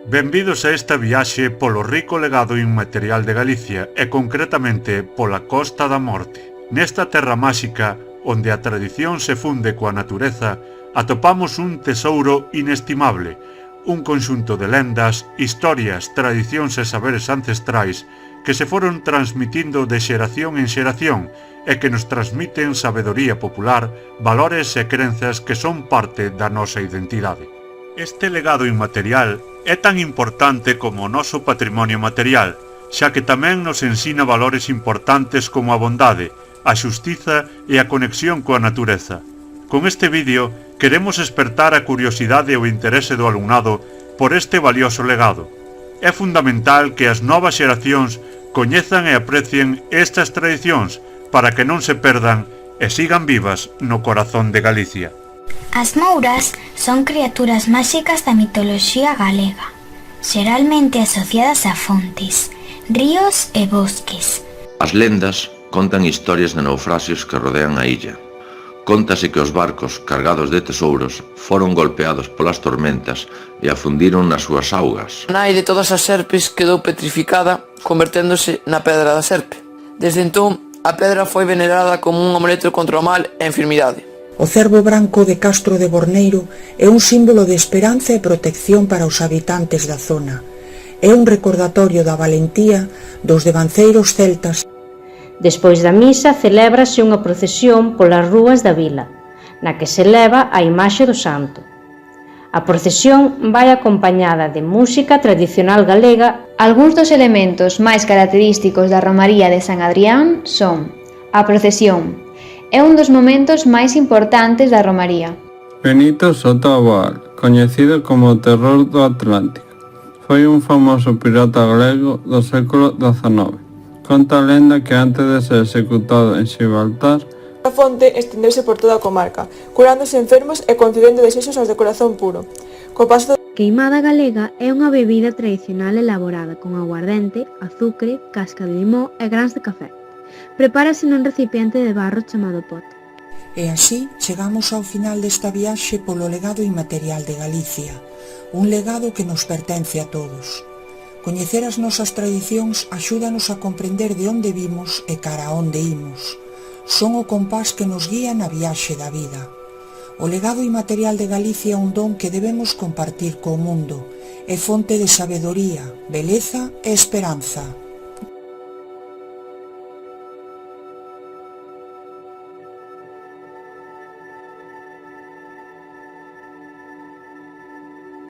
Benvidos a esta viaxe polo rico legado inmaterial de Galicia e concretamente pola Costa da Morte. Nesta terra máxica, onde a tradición se funde coa natureza, atopamos un tesouro inestimable, un conxunto de lendas, historias, tradicións e saberes ancestrais que se foron transmitindo de xeración en xeración e que nos transmiten sabedoría popular, valores e crenzas que son parte da nosa identidade. Este legado inmaterial é tan importante como o noso patrimonio material, xa que tamén nos ensina valores importantes como a bondade, a xustiza e a conexión coa natureza. Con este vídeo queremos espertar a curiosidade e o interese do alumnado por este valioso legado. É fundamental que as novas xeracións coñezan e aprecien estas tradicións para que non se perdan e sigan vivas no corazón de Galicia. As mouras son criaturas máxicas da mitoloxía galega, xeralmente asociadas a fontes, ríos e bosques. As lendas contan historias de naufraxios que rodean a illa. Cóntase que os barcos cargados de tesouros foron golpeados polas tormentas e afundiron nas súas augas. A nai de todas as serpes quedou petrificada, converténdose na pedra da serpe. Desde entón, a pedra foi venerada como un amuleto contra o mal e a enfermidade. O cervo branco de Castro de Borneiro é un símbolo de esperanza e protección para os habitantes da zona. É un recordatorio da valentía dos devanceiros celtas. Despois da misa celébrase unha procesión polas rúas da vila, na que se leva a imaxe do santo. A procesión vai acompañada de música tradicional galega. Algúns dos elementos máis característicos da Romaría de San Adrián son a procesión. É un dos momentos máis importantes da Romaría. Benito Soto Abal, coñecido como o Terror do Atlántico, foi un famoso pirata galego do século XIX. Conta a lenda que antes de ser executado en Xibaltar, a fonte estendeuse por toda a comarca, curándose enfermos e concedendo desexos aos de corazón puro. Co paso Queimada galega é unha bebida tradicional elaborada con aguardente, azucre, casca de limón e grans de café. Prepárase nun recipiente de barro chamado pote. E así chegamos ao final desta viaxe polo legado inmaterial de Galicia, un legado que nos pertence a todos. Coñecer as nosas tradicións axúdanos a comprender de onde vimos e cara a onde imos. Son o compás que nos guía na viaxe da vida. O legado inmaterial de Galicia é un don que debemos compartir co mundo. É fonte de sabedoría, beleza e esperanza.